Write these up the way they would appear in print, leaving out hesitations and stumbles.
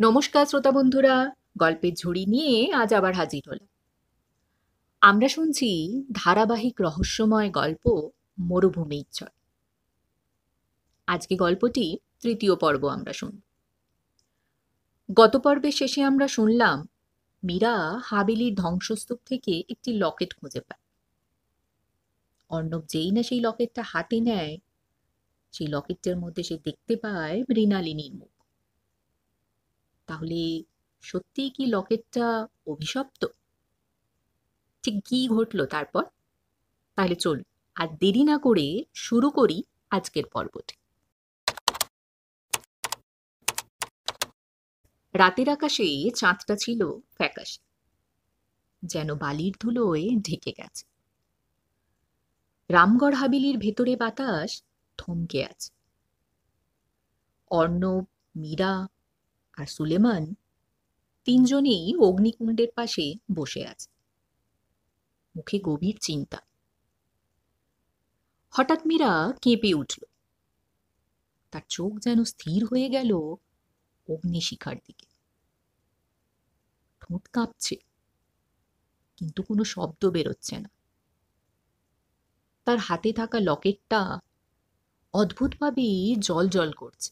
নমস্কার শ্রোতা বন্ধুরা, গল্পের ঝুড়ি নিয়ে আজ আবার হাজির হলাম। আমরা শুনছি ধারাবাহিক রহস্যময় গল্প মরুভূমির ঝড়। আজকে গল্পটি তৃতীয় পর্ব আমরা শুনব। গত পর্বের শেষে আমরা শুনলাম মীরা হাবিলির ধ্বংসস্তূপ থেকে একটি লকেট খুঁজে পায়। অর্ণব যেই না সেই লকেটটা হাতে নেয়, সেই লকেটটার মধ্যে সে দেখতে পায় মৃণালিনীর মুখ। তাহলে সত্যিই কি লকেটটা অভিশপ্ত? ঠিক কি ঘটলো তারপর? তাহলে চলুন আর দেরি না করে শুরু করি আজকের পর্বটি। রাতের আকাশে চাঁদটা ছিল ফ্যাকাশে, যেন বালির ধুলোয় ঢেকে গেছে। রামগড় হাবিলির ভেতরে বাতাস থমকে আছে। অর্ণব, মীরা আর সুলেমান তিনজনেই অগ্নিকুণ্ডের পাশে বসে আছে, মুখে গভীর চিন্তা। হঠাৎ মীরা কেঁপে উঠল। তার চোখ যেন স্থির হয়ে গেল অগ্নিশিখার দিকে। ঠোঁট কাঁপছে, কিন্তু কোনো শব্দ বেরোচ্ছে না। তার হাতে থাকা লকেটটা অদ্ভুতভাবে জল জল করছে,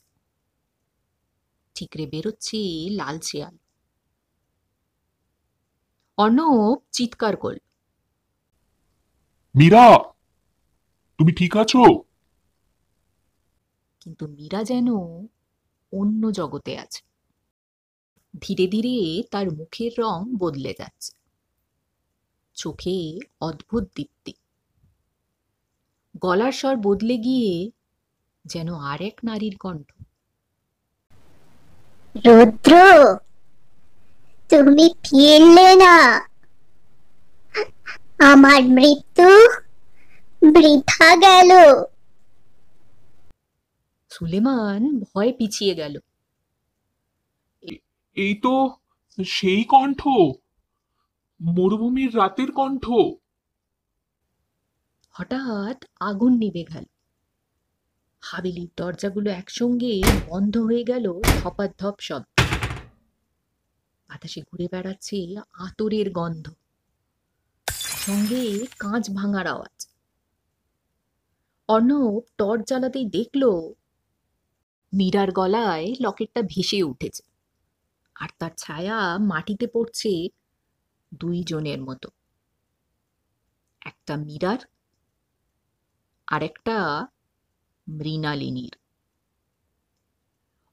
ঠিকরে বেরোচ্ছে লালচে আলো। অর্ণব চিৎকার করল, মীরা, তুমি ঠিক আছো? কিন্তু মীরা যেন অন্য জগতে আছে। ধীরে ধীরে তার মুখের রং বদলে যাচ্ছে, চোখে অদ্ভুত দীপ্তি। গলার স্বর বদলে গিয়ে যেন আরেক নারীর কণ্ঠ। রুদ্র, তুমি ফিরলে না। আমার মৃত্যু বৃথা গেল। সুলেমান ভয় পিছিয়ে গেল। এই তো সেই কণ্ঠ, মরুভূমির রাতের কণ্ঠ। হঠাৎ আগুন নিভে গেল। হাবিলির দরজাগুলো একসঙ্গে বন্ধ হয়ে গেল ধপাধপ শব্দ। বাতাসে ঘুরে বেড়াচ্ছে আতরের গন্ধ, সঙ্গে কাঁচ ভাঙার আওয়াজ। অর্ণব টর্চ জ্বালাতেই দেখল মীরার গলায় লকেটটা ভেসে উঠেছে, আর তার ছায়া মাটিতে পড়ছে দুইজনের মতো, একটা মীরার আর একটা মৃণালিনীর।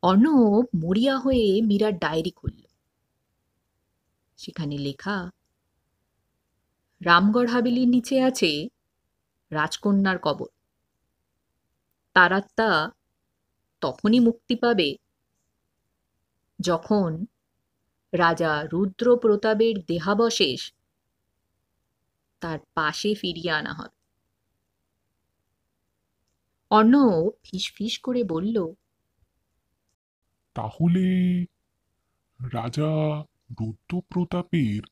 অর্ণব মরিয়া হয়ে মীরার ডায়েরি খুলল। সেখানে লেখা, রামগড় হাবিলির নিচে আছে রাজকন্যার কবর। তার আত্মা তখনই মুক্তি পাবে যখন রাজা রুদ্র প্রতাপের দেহাবশেষ তার পাশে ফিরিয়ে আনা হবে। অর্ণব ফিস ফিস করে বলল, তাহলে রাজা রুদ্রপ্রতাপের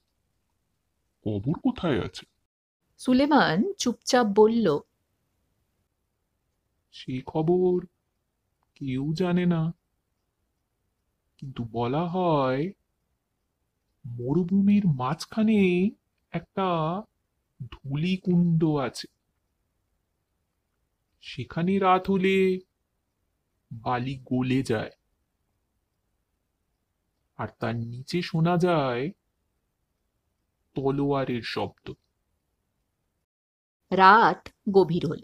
কবর কোথায় আছে? সুলেমান চুপচাপ বলল, সে খবর কেউ জানে না, কিন্তু বলা হয় মরুভূমির মাঝখানে একটা ধূলিকুণ্ড আছে। সেখানে রাত হলে বালি গলে যায়, আর তার নিচে শোনা যায় তলোয়ারের শব্দ। রাত গভীর হল।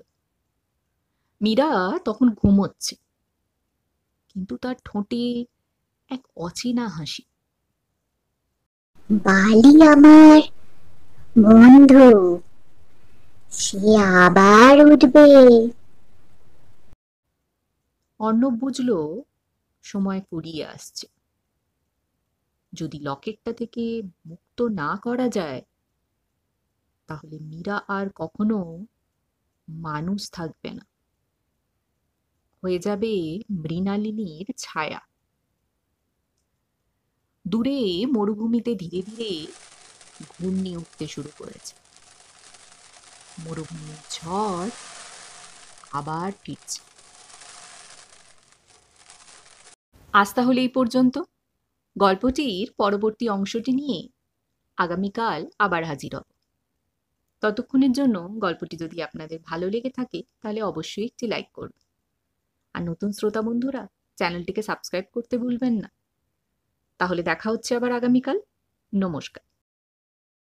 মীরা তখন ঘুমোচ্ছে, কিন্তু তার ঠোঁটে এক অচেনা হাসি। বালি আমার বন্ধু, সে আবার উঠবে। অর্ণব বুঝল সময় ফুরিয়ে আসছে। যদি লকেটটা থেকে মুক্ত না করা যায়, তাহলে মীরা আর কখনো মানুষ থাকবে না, হয়ে যাবে মৃণালিনীর ছায়া। দূরে মরুভূমিতে ধীরে ধীরে ঘূর্ণি উঠতে শুরু করেছে। মরুভূমির ঝড় আবার ফিরছে। আজ তাহলে এই পর্যন্ত। গল্পটির পরবর্তী অংশটি নিয়ে আগামীকাল আবার হাজির হব। ততক্ষণের জন্য গল্পটি যদি আপনাদের ভালো লেগে থাকে তাহলে অবশ্যই একটি লাইক করুন। আর নতুন শ্রোতা বন্ধুরা চ্যানেলটিকে সাবস্ক্রাইব করতে ভুলবেন না। তাহলে দেখা হচ্ছে আবার আগামীকাল। নমস্কার।